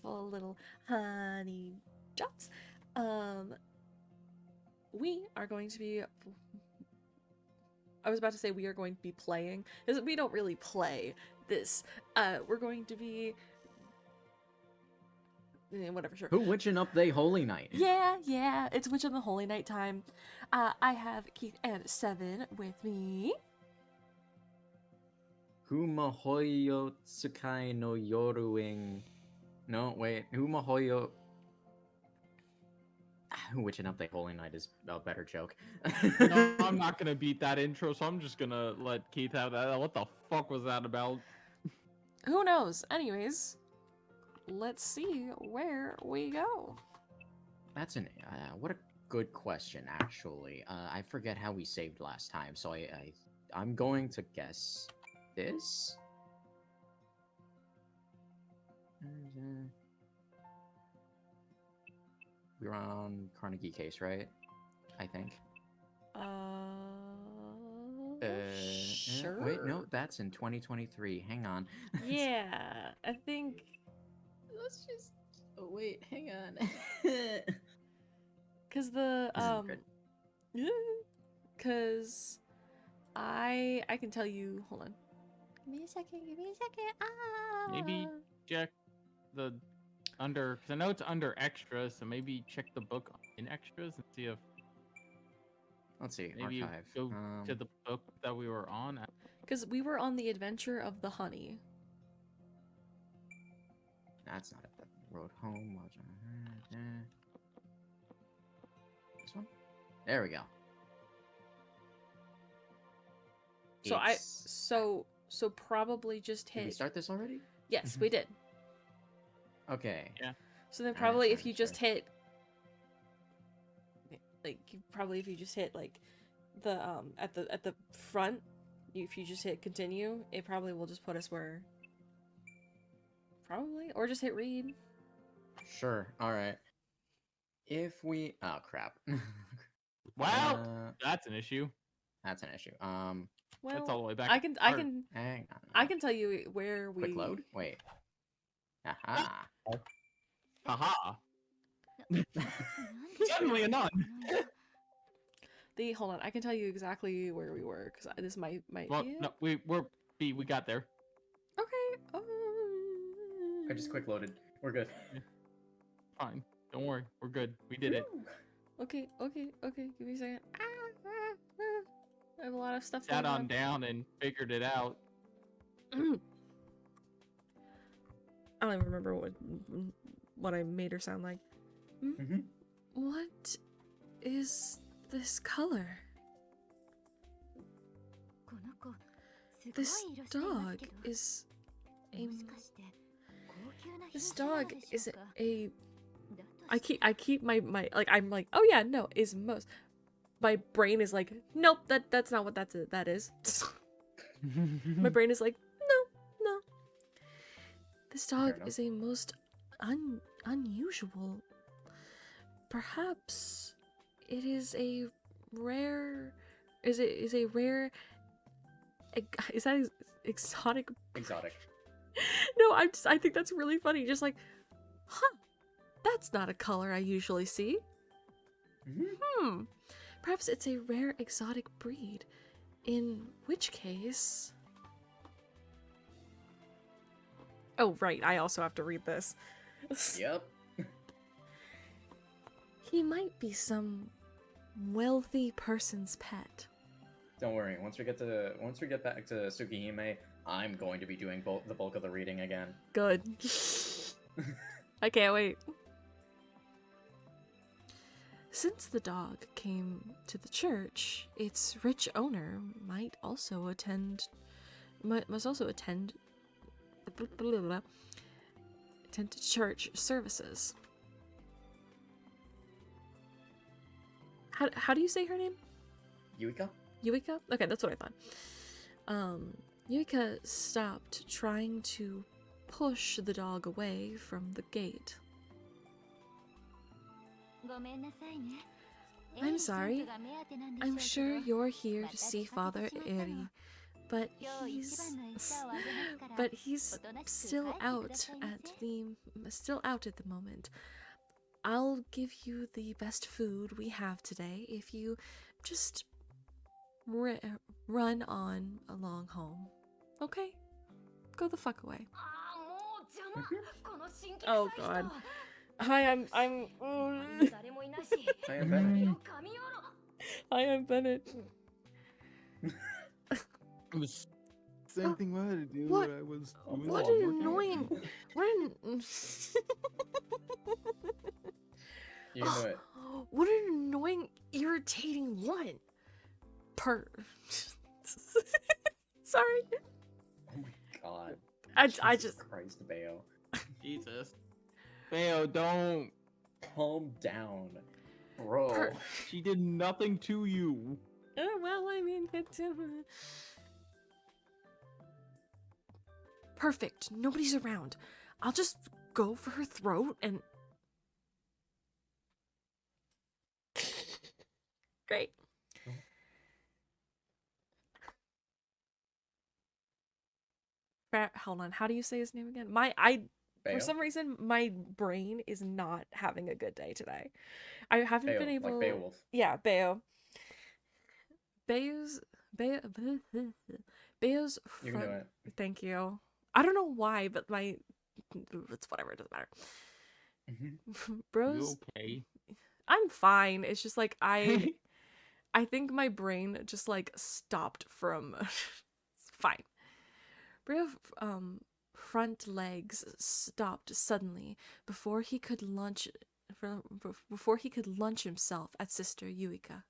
wonderful little honey drops. We are going to be... I was about to say we are going to be playing, because we don't really play this. We're going to be... whatever, sure. Who witching up they holy night? Yeah, it's Witch on the Holy Night time. I have Keith and Seven with me. Humahoyo tsukai no yoruing. No, wait. Humahoyo. Witching up they holy night is a better joke. No, I'm not gonna beat that intro, so I'm just gonna let Keith have that. What the fuck was that about? Who knows? Anyways, let's see where we go. That's an what a good question, actually. I forget how we saved last time, so I'm going to guess this. We were on Carnegie Case, right? I think. Sure. Wait, no, that's in 2023. Hang on. Yeah, I think. Let's just. Oh wait, hang on. Cause the This is good. cause I can tell you. Hold on. Give me a second. Maybe check the under, because I know it's under extras, so maybe check the book in extras and see if Let's see. maybe Archive. you go to the book that we were on. Cause we were on the adventure of the honey. That's not it. The road home. This one. There we go. So It's- so probably just Did we hit. start this already? Yes, we did. Okay. Yeah. So then Alright, probably if fine, you just sure. hit, like, if you just hit like the at the front, if you just hit continue, it probably will just put us where. Probably, or just hit read. Sure. All right. If we. Oh crap. Wow, that's an issue. That's an issue. That's Well, all the way back. I can Hang on. I can tell you where we. Quick load. Wait. Aha. Haha. Suddenly a nun. Hold on, I can tell you exactly where we were because this might Well, be it. no, we got there. Okay. I just quick loaded. We're good. Fine. Don't worry. We're good. We did it. Okay. Give me a second. I have a lot of stuff Sat going on down and figured it out. I don't even remember what I made her sound like. Mm-hmm. What is this color? This dog is a. This dog is a. I keep my like I'm like, oh yeah, no, is most. My brain is like, nope, that's not what that is. My brain is like, no. This dog is a most unusual. Perhaps it is a rare. Is a rare. Is that exotic? Exotic. No, I think that's really funny. Just like, huh, that's not a color I usually see. Mm-hmm. Perhaps it's a rare exotic breed. In which case... Oh, right, I also have to read this. Yep. He might be some wealthy person's pet. Don't worry. Once we get back to Tsukihime, I'm going to be doing the bulk of the reading again. Good. I can't wait. Since the dog came to the church, its rich owner must also attend to church services. How do you say her name? Yuika? Yuika? Okay, that's what I thought. Yuika stopped trying to push the dog away from the gate. I'm sorry. I'm sure you're here to see Father Eri, but he's still out at the moment. I'll give you the best food we have today if you just run on along home. Okay? Go the fuck away. Oh god. Hi, I'm Hi, I'm Bennett. Hi, I'm Bennett. It was same thing I had to do What? when I was What doing an working. annoying You know it. what an annoying, irritating one. Sorry. Oh my god. I Jesus just Christ, Bayo. Jesus. Bayo, don't. Calm down, bro. She did nothing to you. well, I mean, perfect. Nobody's around. I'll just go for her throat and great. Hold on. How do you say his name again? For Bayo? some reason, my brain is not having a good day today. I haven't Bayo, been able. like Beowulf. Yeah, Bayo. Bayo's You can front. do it. Thank you. I don't know why, but it's whatever. It doesn't matter. Bros. You okay? I'm fine. It's just like I think my brain just like stopped from. It's fine. Bro, front legs stopped suddenly before he could lunge himself at Sister Yuika.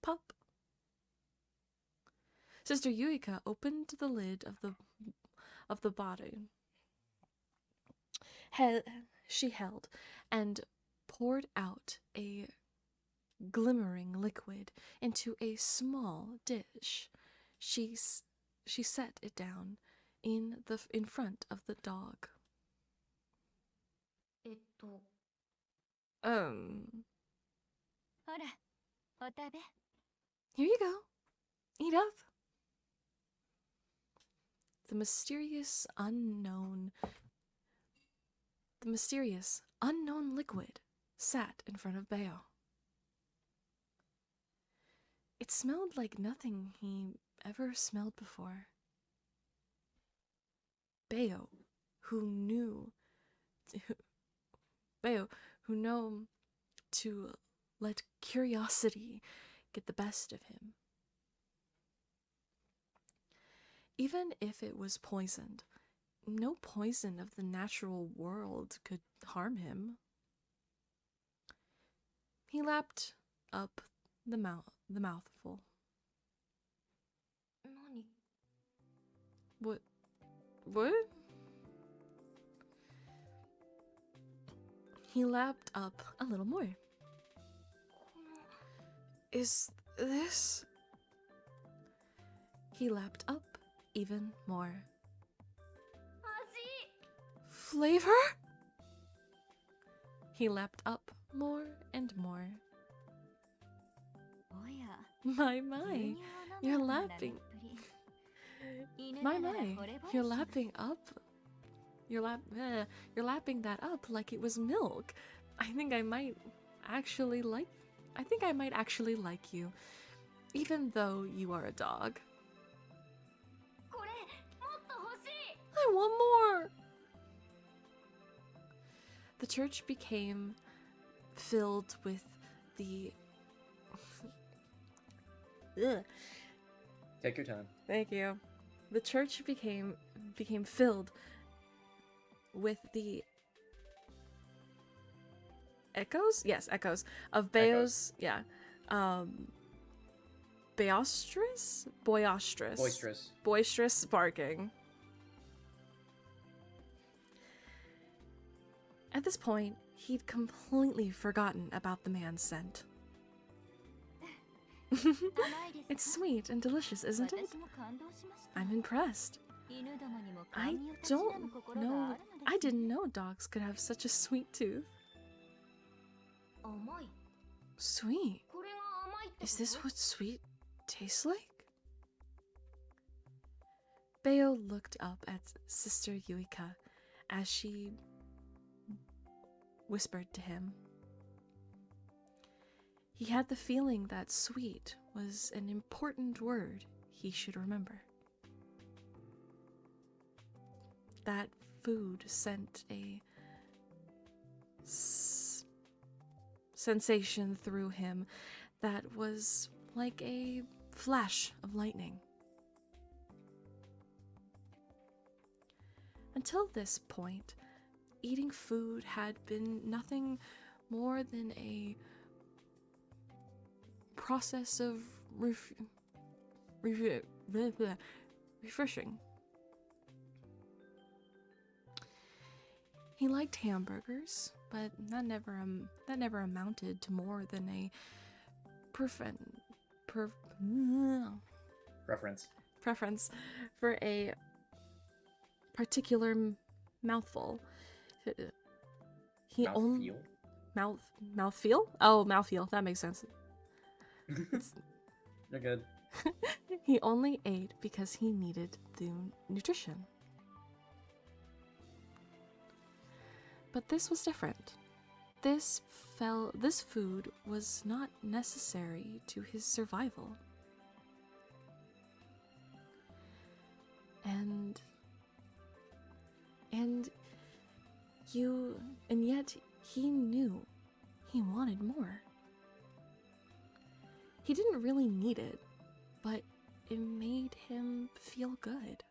Pop. Sister Yuika opened the lid of the body. She held and poured out a glimmering liquid into a small dish. She set it down in front of the dog. Here you go. Eat up. The mysterious unknown liquid sat in front of Bayo. It smelled like nothing he ever smelled before. Bayo, who knew to let curiosity get the best of him. Even if it was poisoned, no poison of the natural world could harm him. He lapped up the mouthful. What? He lapped up a little more. Is this? He lapped up even more. Flavor? He lapped up more and more. My, you're lapping. My, you're lapping up. You're lapping that up like it was milk. I think I might actually like you, even though you are a dog. I want more. The church became filled with the Take your time. Thank you. The church became filled with the echoes? Yes, echoes of Bayo's, yeah. Boisterous barking. At this point, he'd completely forgotten about the man's scent. It's sweet and delicious, isn't it? I'm impressed. I didn't know dogs could have such a sweet tooth. Sweet? Is this what sweet tastes like? Bayo looked up at Sister Yuika as she whispered to him. He had the feeling that sweet was an important word he should remember. That food sent a sensation through him that was like a flash of lightning. Until this point, eating food had been nothing more than a process of refreshing. He liked hamburgers, but that never amounted to more than a preference for a particular mouthful. Mouthfeel? Oh, mouthfeel. That makes sense. You're good. He only ate because he needed the nutrition. But this was different. This food was not necessary to his survival. And yet he knew he wanted more. He didn't really need it, but it made him feel good.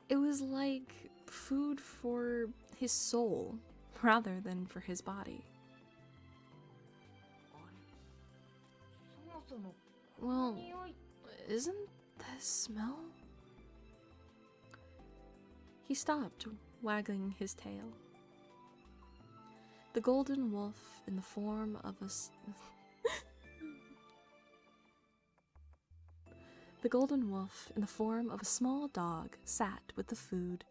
It was like food for his soul rather than for his body. Well, isn't this smell? He stopped, wagging his tail. The golden wolf in the form of a The golden wolf in the form of a small dog sat with the food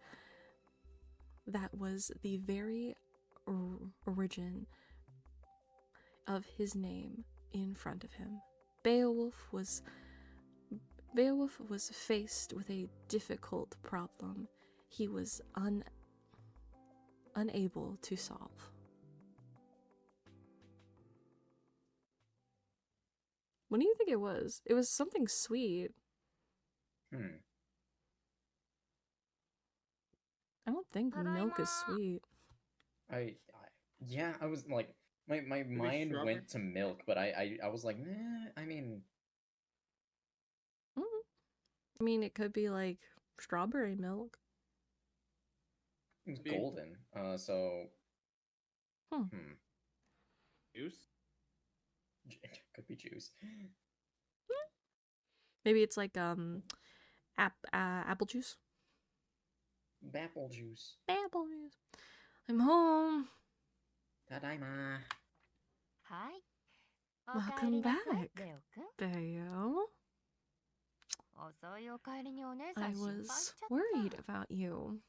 that was the very origin of his name in front of him. Beowulf was faced with a difficult problem he was unable to solve. What do you think it was? It was something sweet. I don't think milk is sweet. Yeah, I was like, my mind went to milk, but I was like, I mean... I mean, it could be like strawberry milk. It was golden, so... Juice? Could be juice. Maybe it's like apple juice. Apple juice. Apple juice. I'm home. Tadaima. Hi. Welcome back, Bayo. I was worried about you.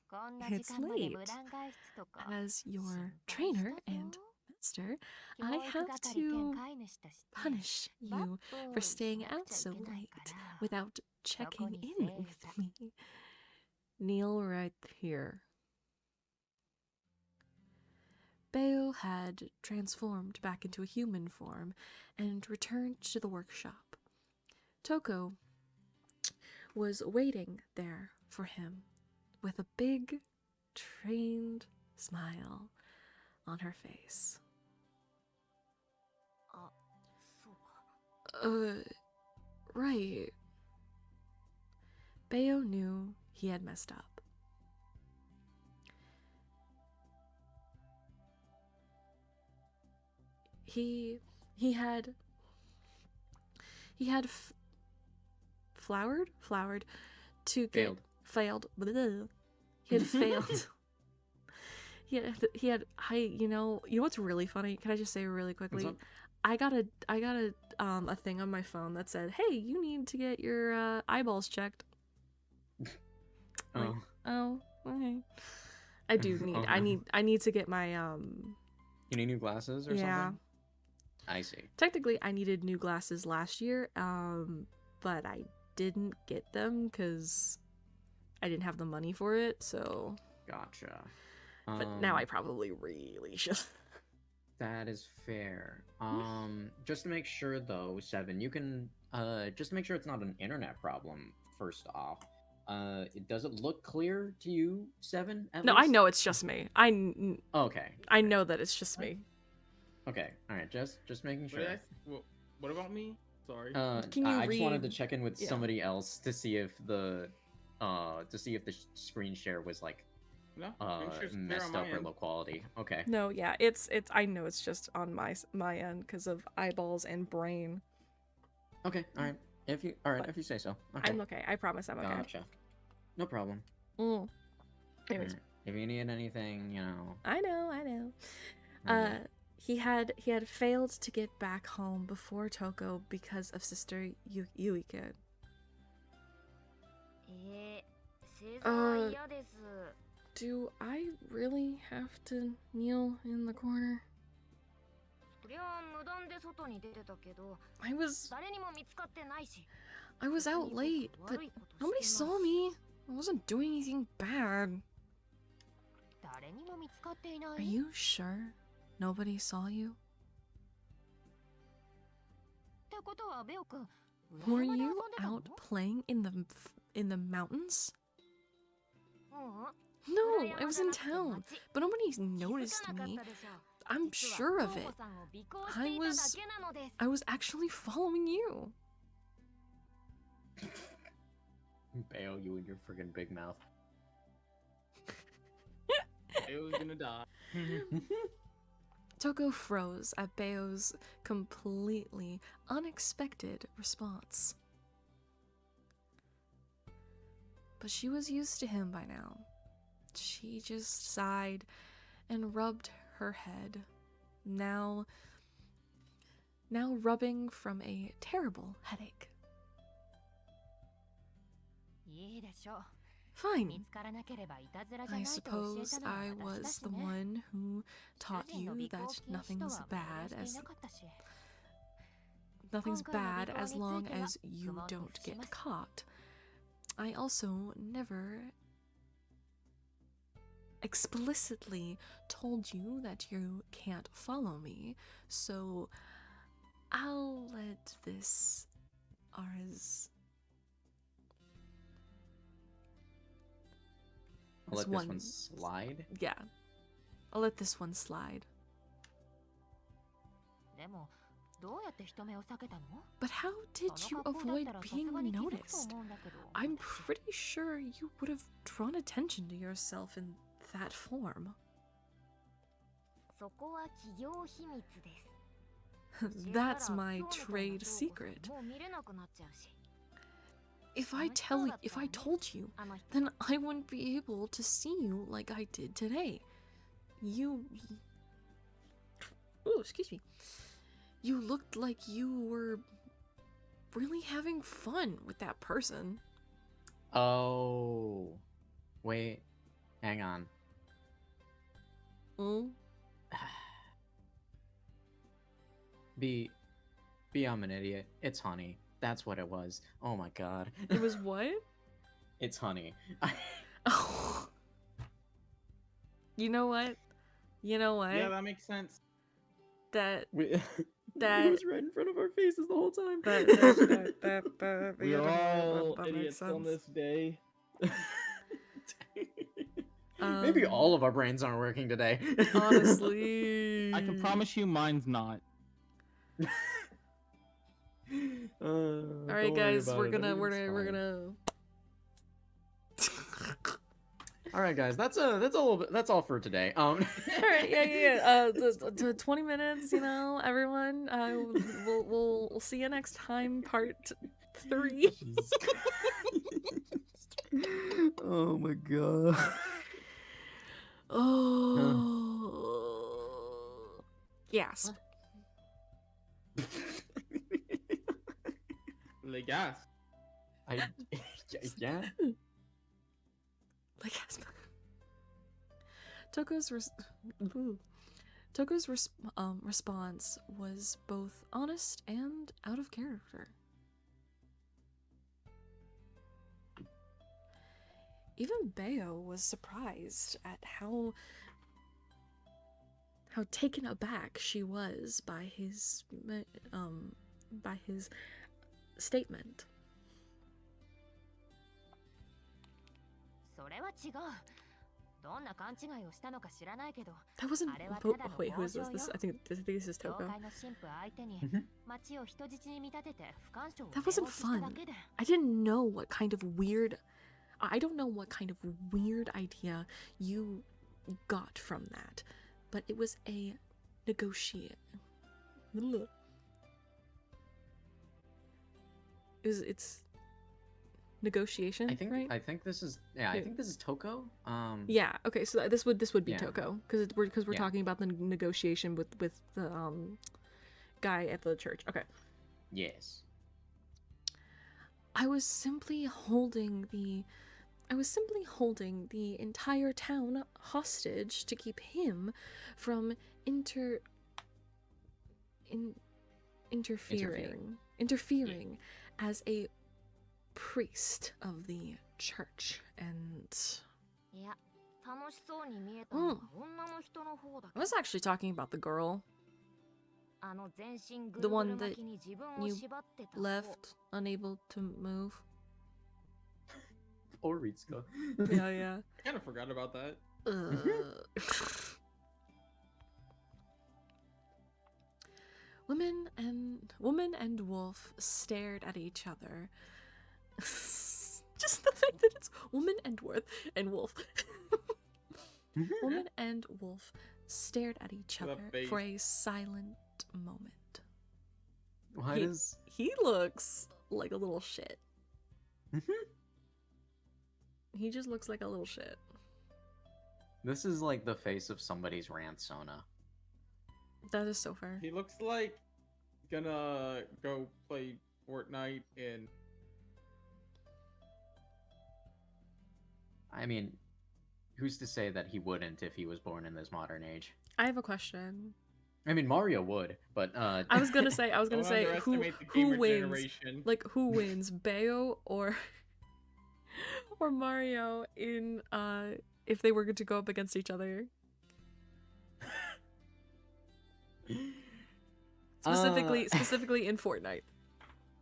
It's late. As your trainer and master, I have to punish you for staying out so late without checking in with me. Kneel right here. Bayo had transformed back into a human form and returned to the workshop. Toko was waiting there for him with a big, trained smile on her face. Right. Bayo knew he had messed up. He had flowered to get failed. He had failed. He had you know what's really funny? Can I just say really quickly? I got a thing on my phone that said, "Hey, you need to get your eyeballs checked." Like, oh, okay. I do need I need to get my You need new glasses or something? I see. Technically, I needed new glasses last year, but I didn't get them because I didn't have the money for it, so... Gotcha. But now I probably really should. That is fair. Just to make sure though, Seven, you can just to make sure it's not an internet problem. First off, does it look clear to you, Seven? At No, I least? know it's just me. Okay. I know that it's just me. Okay. All right. Just making sure. What about me? Sorry. Can you I just wanted to read- check in with yeah. somebody else to see if the screen share was like No, I'm sure it's clear messed on my up or end. low quality. Okay. No, yeah, it's I know it's just on my end because of eyeballs and brain. Okay. All right. If you say so. Okay. I'm okay. I promise I'm okay. Gotcha. No problem. Anyways, Alright. If you need anything, you know. I know. Okay. He had failed to get back home before Toko because of Sister Yuike. Do I really have to kneel in the corner? I was out late, but nobody saw me. I wasn't doing anything bad. Are you sure nobody saw you? Were you out playing in the mountains? No, I was in town, but nobody noticed me. I'm sure of it. I was actually following you. Bayo, you and your friggin' big mouth. It was gonna die. Toko froze at Bayo's completely unexpected response. But she was used to him by now. She just sighed and rubbed her head, now rubbing from a terrible headache. Fine. I suppose I was the one who taught you that nothing's bad as long as you don't get caught. I also never explicitly told you that you can't follow me, so I'll let this I'll let this one slide. Yeah. I'll let this one slide. But how did you avoid being noticed? I'm pretty sure you would have drawn attention to yourself in that form. That's my trade secret. If I told you, then I wouldn't be able to see you like I did today. Excuse me. You looked like you were really having fun with that person. Oh. Wait. Hang on. I'm an idiot. It's Honey. That's what it was. Oh my god. It was what? It's Honey. Oh. You know what? Yeah, that makes sense. It That was right in front of our faces the whole time. We're all idiots on this day. Maybe all of our brains aren't working today. Honestly, I can promise you mine's not. all right, guys, we're gonna. All right, guys, that's all for today. All right, yeah. 20 minutes, everyone. We'll see you next time, part 3. Oh my god. Oh. Yes. Like gas. Yeah. Like Toko's response was both honest and out of character. even Bayo was surprised at how taken aback she was by his statement. それは違う。どんな勘違いをしたのか知らないけど、 That wasn't. あれはただの Wait, who is 強 this? 情よ。 I think this is 教 Toko. 会の神父相手に町を人質に見立てて不干渉を That 併 wasn't 合しただ fun. けで。 I didn't know what kind of weird. I don't know what kind of weird idea you got from that, but it was a negotiate. It's negotiation, right? I think this is I think this is Toko. Yeah. Okay. So this would be Yeah. Toko because we're Yeah. talking about the negotiation with the guy at the church. Okay. Yes. I was simply holding the entire town hostage to keep him from interfering as a priest of the church. And いや、楽しそうに見えたのは女の人の方だ I was actually talking about the girl あの全身ぐ The るぐ one る that 巻きに自分を you 縛ってた方。 left unable to move. Or Ritsuko. Yeah, yeah. I kind of forgot about that. Woman and wolf stared at each other. Just the fact that it's woman and wolf. Woman and wolf stared at each The other face. for a silent moment. Why does He looks like a little shit. He just looks like a little shit. this is like the face of somebody's Ransona. That is so fair. He looks like gonna go play Fortnite and I mean, who's to say that he wouldn't if he was born in this modern age? I have a question. I mean, Mario would, but I was gonna say don't who underestimate the who gamer wins? generation. Like who wins, Bayo or Mario in if they were to go up against each other? Specifically in Fortnite.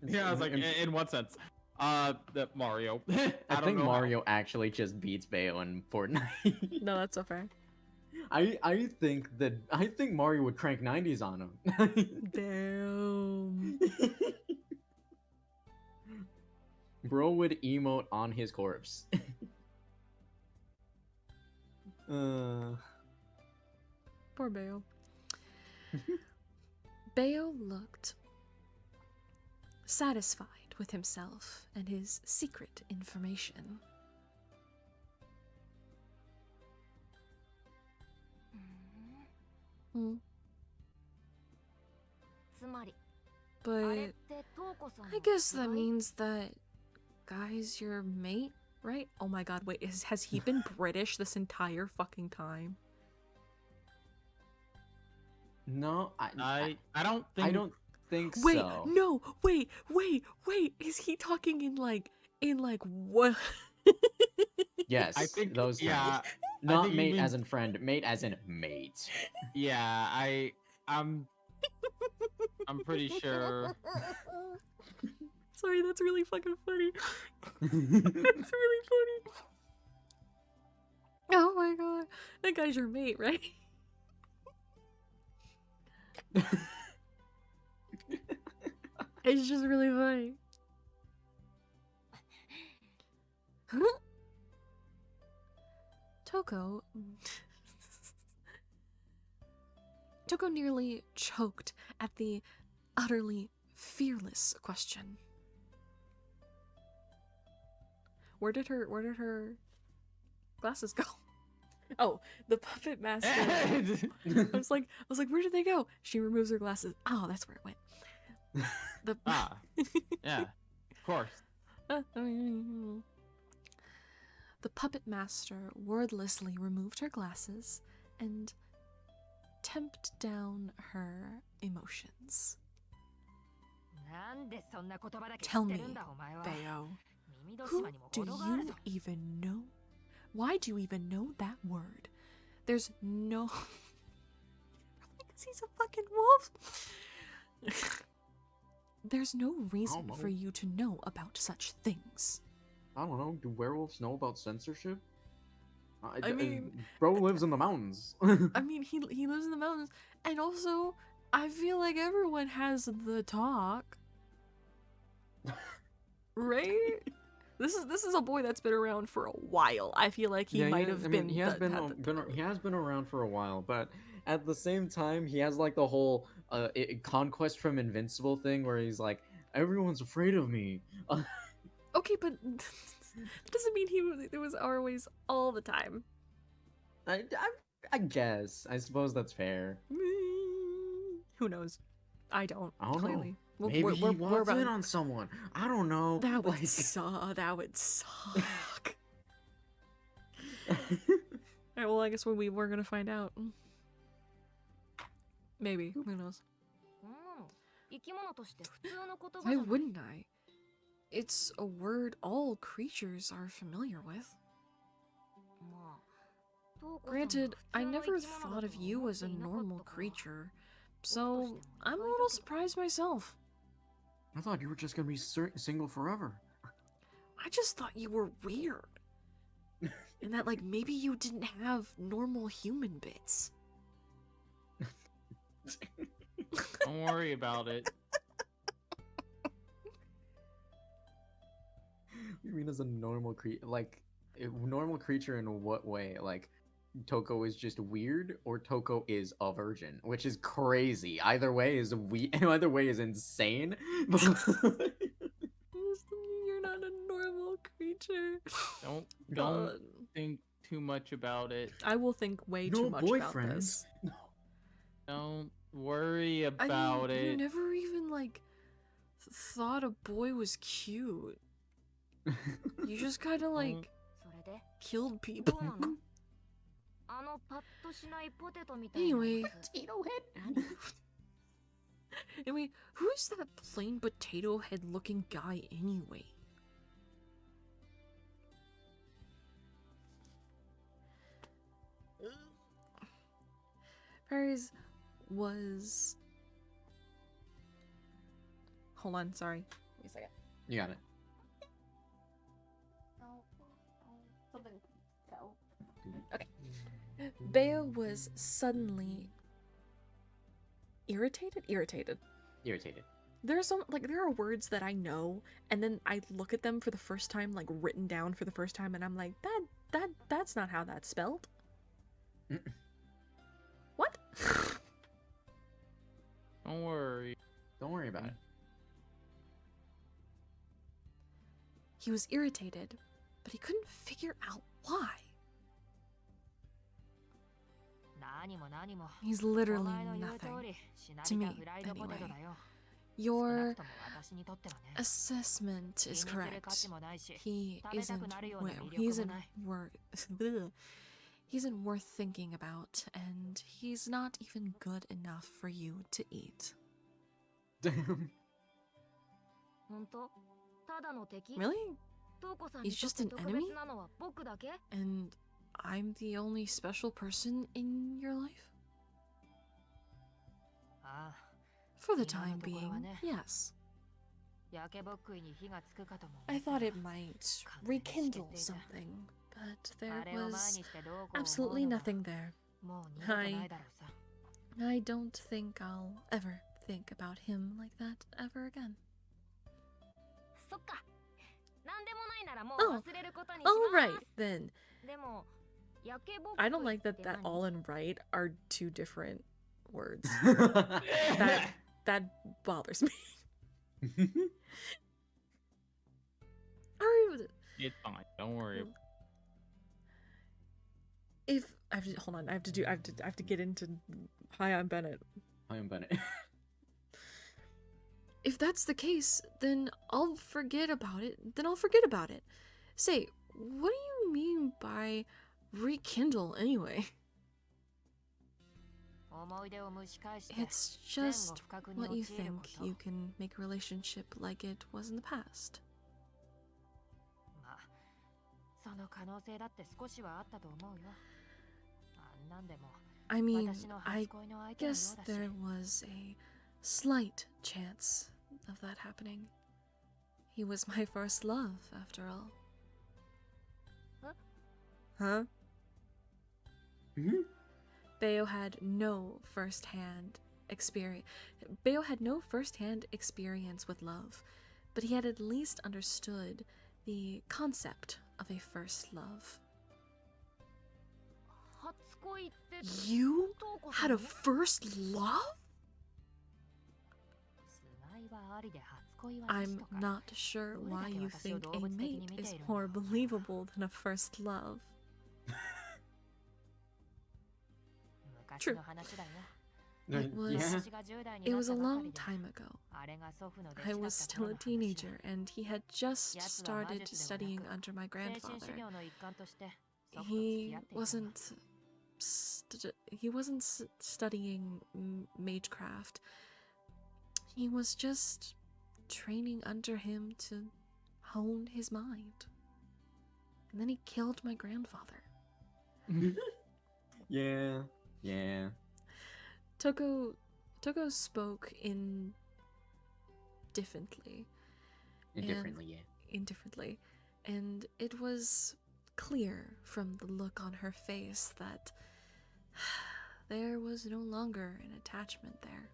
Yeah, I was like, in what sense? The Mario. I don't think know how. Mario actually just beats Bayo in Fortnite. No, that's so fair. I think Mario would crank 90s on him. Damn. Bro would emote on his corpse. Poor Bayo. Bayo looked satisfied with himself and his secret information. うん。 Hmm. つまり、あ But れってトウコさん I の guess that つがい means that Guy's your mate, right? Oh my god, wait, has he been British this entire fucking time? No, I don't think. I don't think Wait, so. no, wait, is he talking in like what? Yes, I think. those things. Yeah. Not think you mate mean- as in friend, mate as in mate. Yeah. I'm pretty sure. Sorry, that's really fucking funny. That's really funny. Oh my god, that guy's your mate, right? It's just really funny. Toko nearly choked at the utterly fearless question. Where did her glasses go? Oh, the puppet master. I was like, where did they go? She removes her glasses. Oh, that's where it went. The Yeah. Of course. The puppet master wordlessly removed her glasses and temped down her emotions. なんでそんな言葉だけ知 Tell って me, るんだお前は。 Bayo, 耳戸 who 島にも do 程がある you ぞ。 even know Why do you even know that word? There's no... Because he's a fucking wolf. There's no reason for you to know about such things. I don't know. Do werewolves know about censorship? I mean... bro lives in the mountains. I mean, he lives in the mountains. And also, I feel like everyone has the talk. Right? This is a boy that's been around for a while. I feel like he might have been. He has been around for a while, but at the same time, he has like the whole conquest from Invincible thing where he's like, everyone's afraid of me. Okay, but that doesn't mean it was always all the time. I guess. I suppose that's fair. Who knows? I don't. I don't clearly. know. We're, Maybe we're, he we're wants about... in on someone. I don't know. That would like... suck. That would suck. Alright, well, I guess we're gonna find out. Maybe. Who knows? Why wouldn't I? It's a word all creatures are familiar with. Granted, I never thought of you as a normal creature, so I'm a little surprised myself. I thought you were just gonna be single forever. I just thought you were weird. And that, like, maybe you didn't have normal human bits. Don't worry about it. You mean as a normal creature? Like, a normal creature in what way? Like, Toko is just weird, or Toko is a virgin, which is crazy. Either way is either way is insane. You're not a normal creature. Don't think too much about it. I will think way too much about this. No. Don't worry about it. You never even like thought a boy was cute. You just kind of like killed people. Anyway, who's that plain potato head looking guy anyway? Paris was... Hold on, sorry. Wait a second. You got it. Something fell. Okay. Bea was suddenly irritated. There are words that I know, and then I look at them for the first time, like written down for the first time, and I'm like, that's not how that's spelled. What? Don't worry. Don't worry about it. He was irritated, but he couldn't figure out why. He's literally nothing to me, anyway. Your assessment is correct. He isn't worth thinking about, and he's not even good enough for you to eat. Damn. Really? He's just an enemy? And I'm the only special person in your life? For the time being, yes. I thought it might rekindle something, but there was absolutely nothing there. I don't think I'll ever think about him like that ever again. Oh, alright then. I don't like that all and right are two different words. That bothers me. It's fine. Don't worry. If I have to hold on, I have to get into Hi, I'm Bennett. Hi, I'm Bennett. If that's the case, then I'll forget about it. Say, what do you mean by rekindle anyway? It's just what you think. You can make a relationship like it was in the past. その可能性だって少しはあったと思うよ。あんなんでも I mean, 私の I 初恋の相手のよ guess うだし。 there was a slight chance of that happening. He was my first love, after all. Huh? Bayo had no first-hand experience. Bayo had no first-hand experience with love, but he had at least understood the concept of a first love. 初恋って You 瞳子 had さん a first love? つがいはありで初恋はなし I'm とか。 not sure why you think a mate is more believable than a first love. 昔の話だよ。 It was, Yeah. 私が10代に it なっ was た a ばか long りで、 time ago. あれが祖父の弟 I 子だっ was た still 頃 a の話だ。 teenager, and he had just 奴は魔 started 術では studying なく、 under my 精神修 grandfather. 行の一環として祖父と付 He き合っていたんだ。 wasn't studying magecraft. He was just training under him to hone his mind. And then he killed my grandfather. Yeah. Yeah. Toko spoke indifferently, Indifferently, and it was clear from the look on her face that there was no longer an attachment there.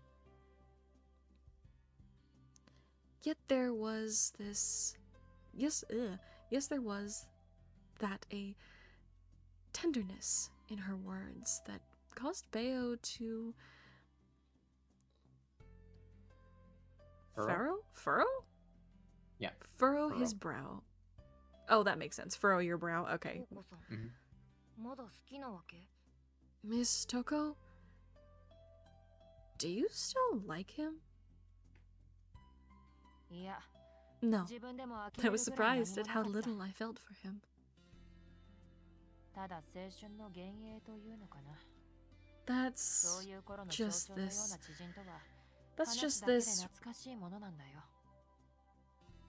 Yet there was this, yes, there was that a tenderness in her words that caused Bayo to furrow? Yeah. Furrow his brow. Oh, that makes sense. Furrow your brow. Okay. 瞳子さん、 Mhm. まだ好きなわけ？ Miss Toko, do you still like him? いや、 No. 自分でも呆 I れる was ぐらい surprised 何 at も how なかった。 little I felt for him. ただ青春の幻影というのかな。 That's そういう頃の象 just 徴のような this. 知人とは That's 話す just だけで this 懐かしいものなんだよ。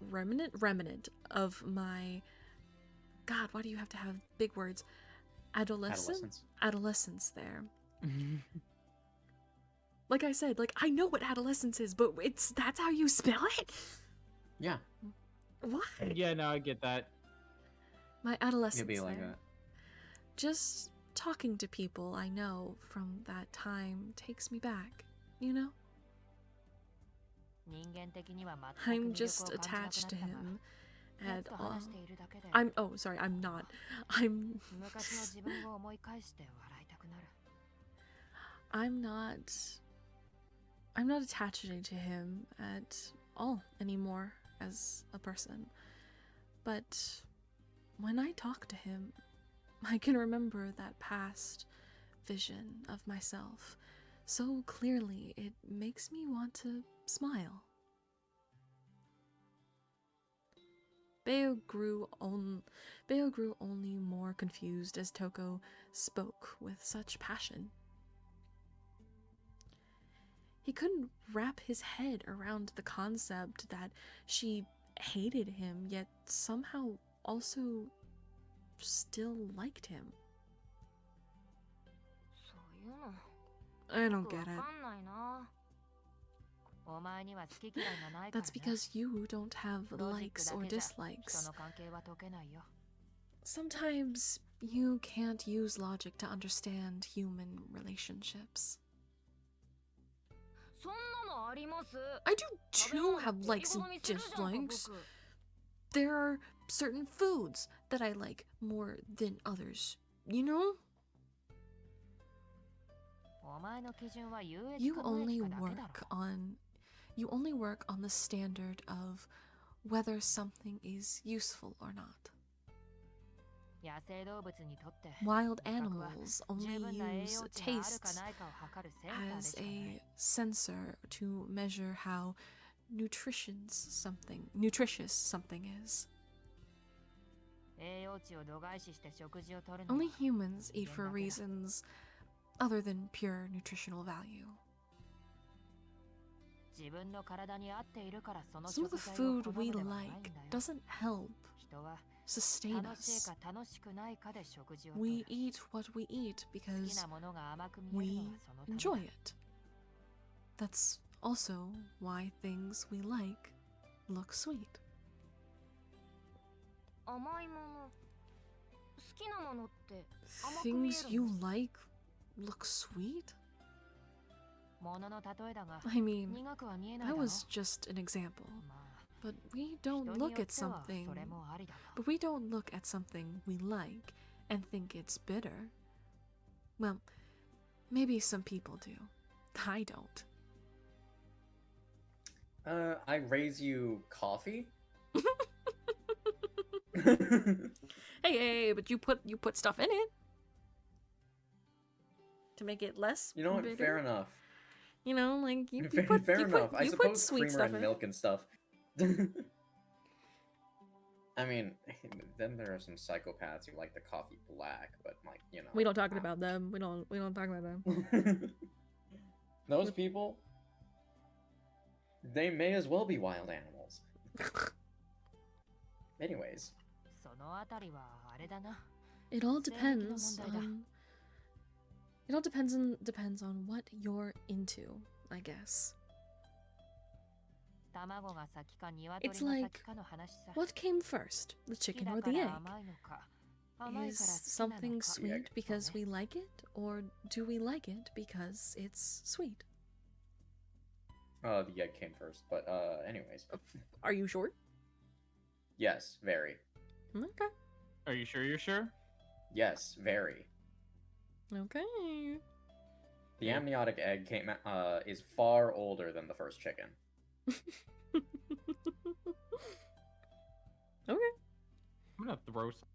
remnant of my. God, why do you have to have big words? Adolescence there. Like I said, like I know what adolescence is, but that's how you spell it? Yeah. Why? Yeah, no, I get that. My It'll adolescence be like there. that. Just talking to people I know from that time takes me back, you know? 人間的には全 I'm く魅力 just を感じなくな attached っ to たが、 him 奴 at と all. 話しているだけで Oh, sorry, I'm not. I'm 昔の自分を思い返して笑いたくなる。 I'm not attached to him at all anymore as a person. But when I talk to him, I can remember that past vision of myself so clearly it makes me want to smile. Bayo grew only more confused as Toko spoke with such passion. He couldn't wrap his head around the concept that she hated him, yet somehow also still liked him. そういうの I よ don't くわ get it. かんないな。お前には好き嫌いがないから That's ね。 because you don't have ロジック likes だ or けじゃ人 dislikes. の関係は解けないよ。 Sometimes you can't use logic to understand human relationships. そんなのあります。 I do 食べ too 物 have って likes 入り and 好みするじゃんか、 dislikes. 僕。 There are certain foods that I like more than others, you know? お前の基準は有益 You か無 only 益かだけだ work ろ。 on the standard of whether something is useful or not. 野生動物にとって Wild 味覚は animals 十 only 分な栄 use 養値があるか tastes ないかを測るセンサーで as しかない。 a sensor to measure how nutritious something is. 栄養値を度外視して食事をとるのは Only humans eat 人 for 間だけだ。 reasons other than pure nutritional value. 自分の体に合っているからその Some of 食 the 材を food 好む we ではないん like だよ。 doesn't help 人は sustain 楽しい us. か楽しくないかで食事をと We る eat what we eat 好き because なものが甘く見えるの we はそのため enjoy だ it. That's also why things we like look sweet. 甘いもの好きなものって甘く見え Things る you の like look sweet? ものの例えだが I mean, 苦くは見えないだ that ろ was just an example. まあ But we 人 don't に look よ at っては something それもありだが But we don't look at something we like and think it's bitter. Well, maybe some people do. I don't. I raise you coffee? Hey, but you put stuff in it to make it less You know what? bitter. Fair enough. You know, like you Fair, put fair you enough. put, I you put suppose sweet creamer stuff and in. milk and stuff. I mean, then there are some psychopaths who like the coffee black, but like, you know. We don't talk about them. We don't talk about them. Those people, they may as well be wild animals. Anyways. そのあたりはあれだな It all 性癖の depends 問題だ on. It all depends on what you're into, I guess. 卵が先か It's 鶏が like, 先かの話さ what came first, the 好き chicken だ or か the ら egg? 甘いのか甘い Is から好きなの something か sweet because そうね we like it, or do we like it because it's sweet? The egg came first, but anyways. Are you sure? Yes, very. Okay. Are you sure you're sure? Yes, very. Okay. The amniotic egg is far older than the first chicken. Okay. I'm gonna throw some.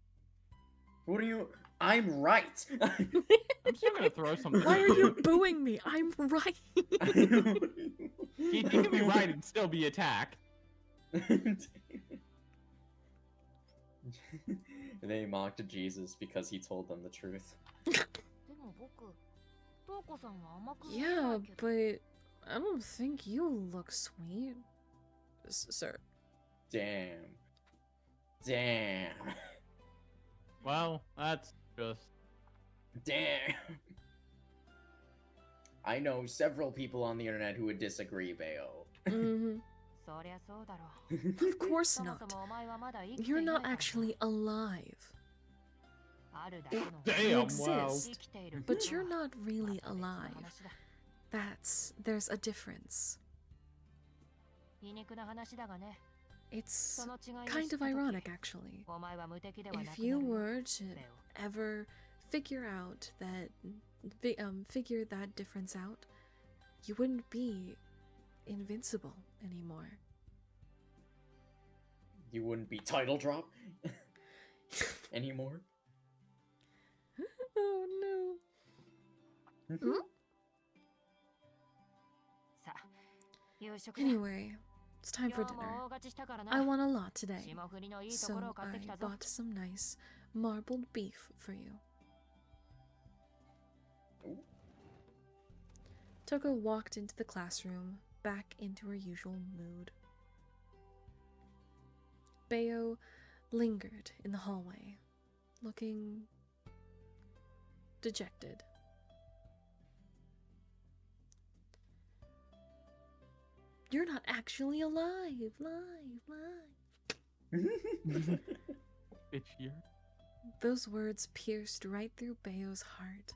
What are you? I'm right. I'm still gonna throw something. Why at are you booing me? I'm right. You can be right and still be attacked. They mocked Jesus because he told them the truth. でも僕トウコさんは甘く見えな Yeah, いけど but I don't think you look sweet, sir. Damn. Damn. Well, that's just. Damn. I know several people on the internet who would disagree, Bayo. Mhm. そりゃそうだろ Of course そも not. そもお前はまだ生きてい You're ない not からな actually alive. あるだけの Damn, wow. 生きている But you're not ま really た別の alive. 話だ There's a difference. 皮肉な話だがね It's その違いを知 kind った of 時 ironic, actually. お前は無敵ではなくな If る you よ were to ベ ever figure out that, figure that difference out, you wouldn't be invincible anymore. You wouldn't be title drop anymore. Oh no. さあ夕食だ Anyway, it's time 今 for 日も dinner. 大勝ちしたからな I want a lot today, 霜降りのいいと so ころを買ってき I たぞ bought some nice marbled beef for you. Ooh. Toko walked into the classroom, back into her usual mood. Bayo lingered in the hallway, looking dejected. You're not actually alive, live. Bitch here. Those words pierced right through Bayo's heart,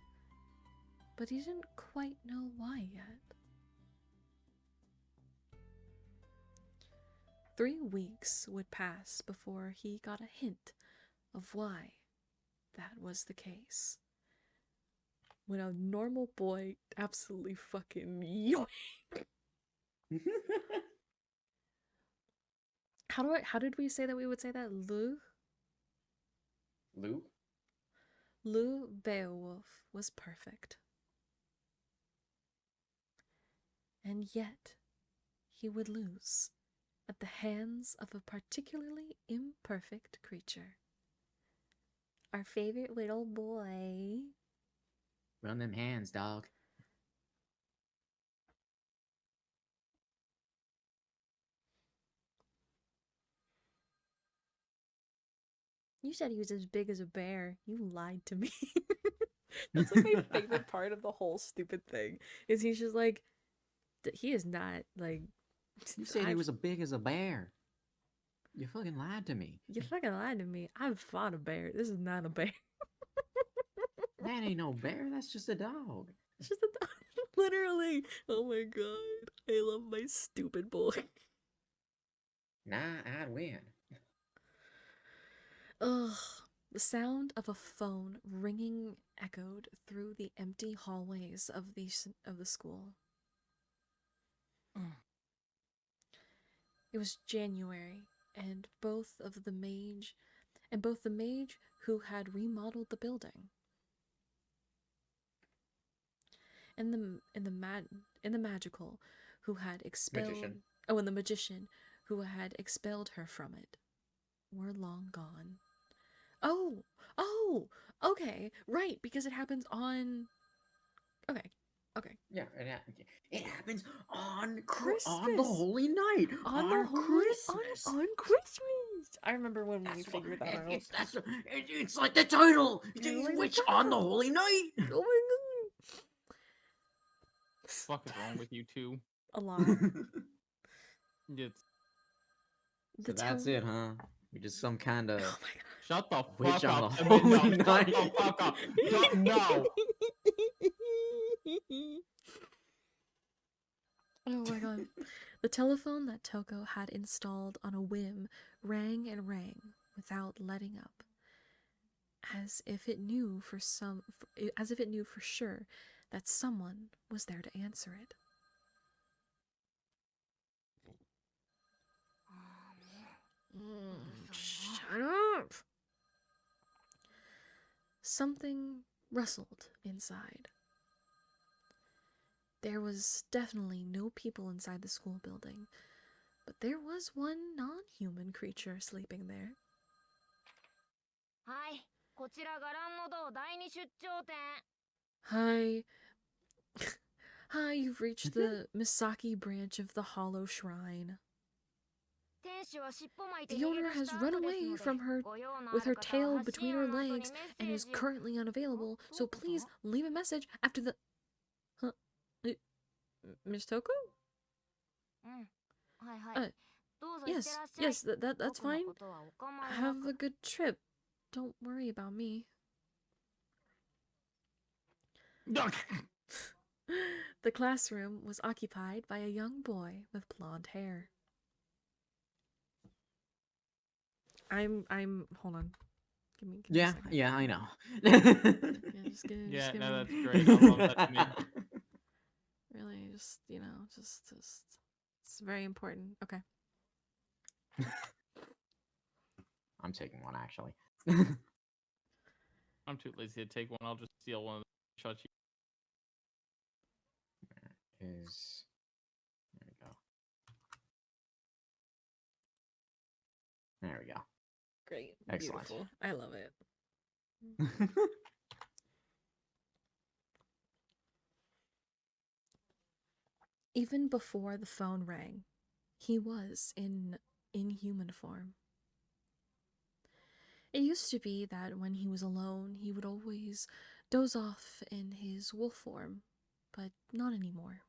but he didn't quite know why yet. 3 weeks would pass before he got a hint of why that was the case. When a normal boy absolutely fucking yoink. How did we say that we would say that? Lu Beowulf was perfect. And yet he would lose at the hands of a particularly imperfect creature. Our favorite little boy. Run them hands, dog. You said he was as big as a bear. You lied to me. That's like my favorite part of the whole stupid thing. Is he's just like, he is not like. You said he was as big as a bear. You fucking lied to me. You fucking lied to me. I've fought a bear. This is not a bear. That ain't no bear. That's just a dog. It's just a dog. Literally. Oh my god. I love my stupid boy. Nah, I'd win. Ugh. The sound of a phone ringing echoed through the empty hallways of the school. It was January, and both the mage who had remodeled the building, and the magical who had expelled Magician. and the magician who had expelled her from it were long gone. Oh, okay, right, because it happens on. Okay. Yeah, it happens on Christmas. on the holy night. On Christmas. On Christmas. I remember when we figured that out. It's like the title. Like Which the on the title. holy night. Oh my god. Fuck is wrong with you two? A lot. It's So that's it, huh? We just some kind of. Oh my god. shut the Which fuck on up. the I mean, no, holy shut night? the fuck up. No. Oh my god. The telephone that Toko had installed on a whim rang and rang without letting up, as if it knew for sure that someone was there to answer it. Shut up! Something rustled inside. There was definitely no people inside the school building, but there was one non-human creature sleeping there. はい、こちら伽藍の道第二出張店。 Hi. Hi, you've reached the Misaki branch of the Hollow Shrine. 店主は尻尾巻いて The 逃げ owner 出し has た run 後です away ので、 from her ご用のあ with る her 方は tail 発 between 信 her 音の後に legs メッ and セー is ジを。 currently unavailable, so please leave a message after the... Huh? Miss Toko? うん、はいはい。どうぞ行って Yes, らっしゃい。 yes, that's 僕の fine. ことはお構いな Have く。 a good trip. Don't worry about me. The classroom was occupied by a young boy with blonde hair. Hold on. Give me a Yeah, second. yeah, I know. Yeah, just give Yeah, me. no, that's great. I love that meme. Really, just, it's very important. Okay. I'm taking one actually. I'm too lazy to take one. I'll just steal one of the shots. Is there we go. There we go. Great. Excellent. Beautiful. I love it. Even before the phone rang, he was in human form. It used to be that when he was alone, he would always doze off in his wolf form, but not anymore.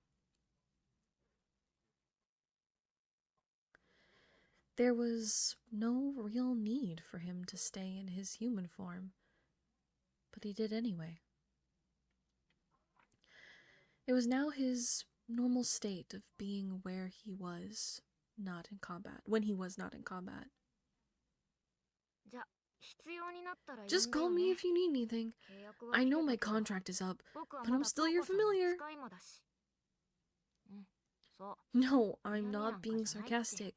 There was no real need for him to stay in his human form, but he did anyway. It was now his normal state of being where he was not in combat, when he was not in combat. じゃ、必要になったら呼んでよね。 Just call me if you need anything. 契約は I 切 know れ my たけど、 contract is up, 僕は but ま I'm だ still 瞳 your 子さんの familiar. 使い魔だし。うん、そう。 No, I'm Familiar not being なんかじゃないって。 sarcastic.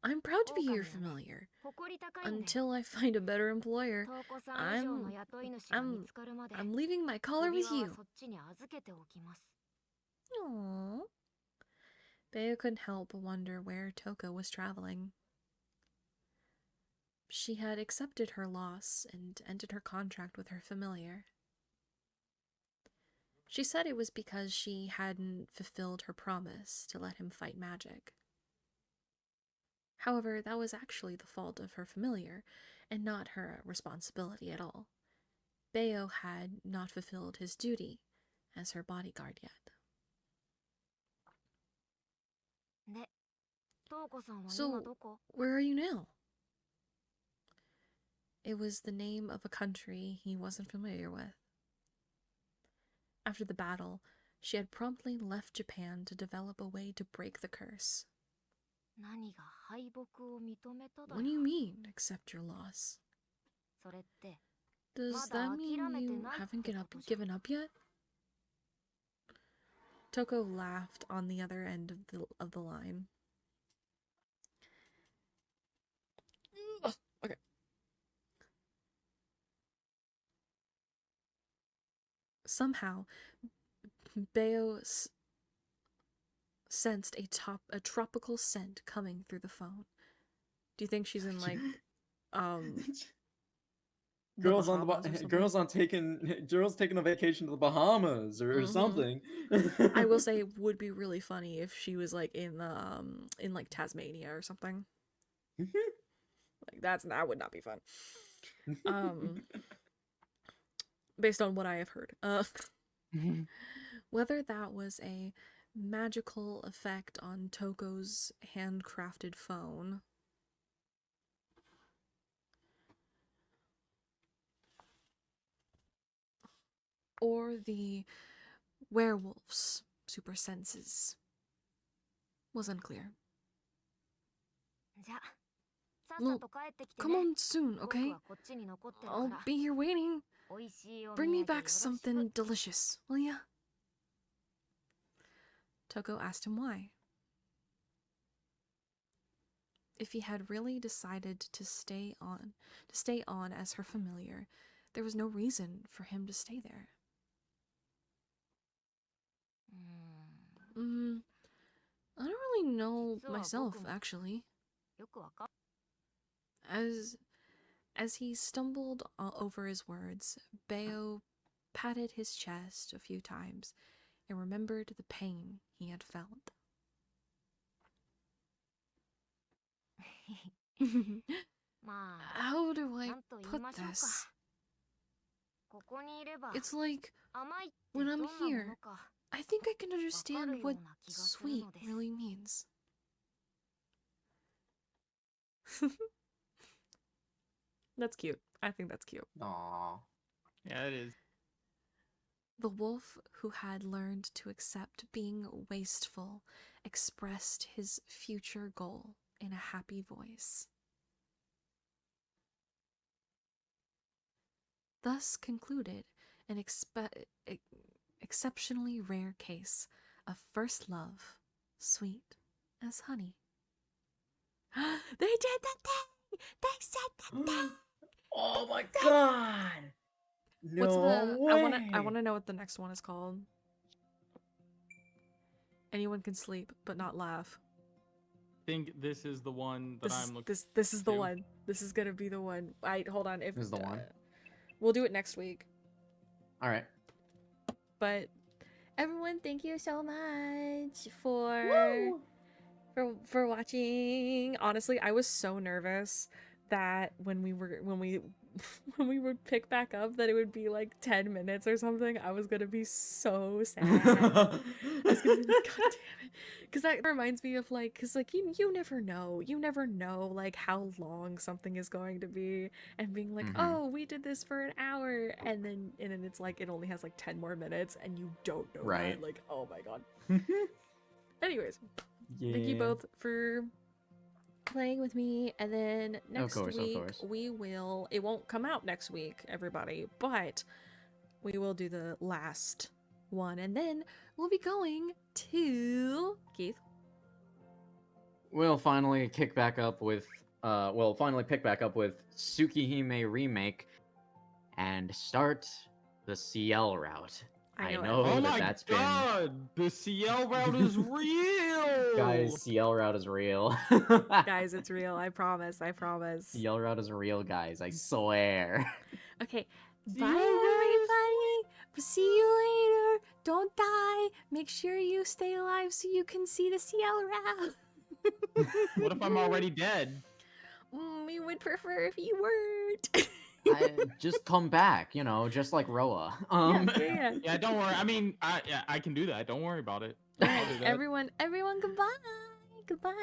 I'm proud to be your 狼はね、 familiar. 誇り高いんだよ。 Until I find a better employer, 瞳子さん以上の雇い主が見つかるまで、 I'm leaving my collar 首 with 輪は you. そっちに預けておきます。 Aww. Bea couldn't help but wonder where Toko was traveling. She had accepted her loss and ended her contract with her familiar. She said it was because she hadn't fulfilled her promise to let him fight magic. However, that was actually the fault of her familiar, and not her responsibility at all. Bayo had not fulfilled his duty as her bodyguard yet. で、瞳子さんは今 So, どこ？ where are you now? It was the name of a country he wasn't familiar with. After the battle, she had promptly left Japan to develop a way to break the curse. 何が敗北を認めただ What do you mean, accept your loss? それって Does that mean you haven't given up yet? Toko laughed on the other end of the line. Ugh, okay. Somehow, Bayo sensed a tropical scent coming through the phone. Do you think she's in like girls taking a vacation to the Bahamas or something. I will say it would be really funny if she was like in like Tasmania or something. Like that would not be fun. Based on what I have heard. Whether that was a magical effect on Toko's handcrafted phone, or the werewolf's super senses, was unclear. じゃあさっ Well, さと帰ってきて come ね on soon, 僕 okay? はこっちに残ってる I'll から be here waiting. おいしいお土 Bring 産 me よろ back しく something delicious, will ya? Toko asked him why. If he had really decided to stay on as her familiar, there was no reason for him to stay there. うーん I don't really know 実は myself, 僕も actually. よくわかん As he stumbled over his words, Bayo patted his chest a few times and remembered the pain he had felt. まあ How do I なんと言い put ましょうか this? ここにいれば It's like 甘いって when ど I'm んなも here, のか I think I can understand what わかるような気がする sweet のです really means. That's cute. I think that's cute. Aww. Yeah, it is. The wolf, who had learned to accept being wasteful, expressed his future goal in a happy voice. Thus concluded an exceptionally rare case of first love, sweet as honey. They did the thing! They said the thing! Oh my god! No What's the way! I wanna know what the next one is called. Anyone can sleep, but not laugh. I think this is the one that I'm looking. This is the to. one. This is gonna be the one. Hold on. If This is the one. We'll do it next week. All right. But everyone, thank you so much for watching. Honestly, I was so nervous that when we would pick back up that it would be like 10 minutes or something. I was gonna be so sad. I was gonna be like, God damn it. Because that reminds me of like, because like you never know like how long something is going to be, and being like, oh, we did this for an hour, and then it's like it only has like 10 more minutes, and you don't know Right. that. Like, oh my god. Anyways, thank you both for playing with me, and then next week we will, it won't come out next week, everybody, but we will do the last one, and then we'll be going to Keith. We'll finally pick back up with Tsukihime Remake and start the CL route. I know Oh that my that's god! The CL route is real! Guys, CL route is real. Guys, it's real. I promise. CL route is real, guys. I swear. Okay, See bye you everybody. See you later. Don't die. Make sure you stay alive so you can see the CL route. What if I'm already dead? We would prefer if you weren't. Just come back, you know, just like Roa. Yeah. Yeah, don't worry. I mean, I can do that. Don't worry about it. All I'll right, do that. everyone, goodbye. Goodbye.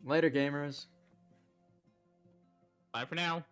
Later, gamers. Bye for now.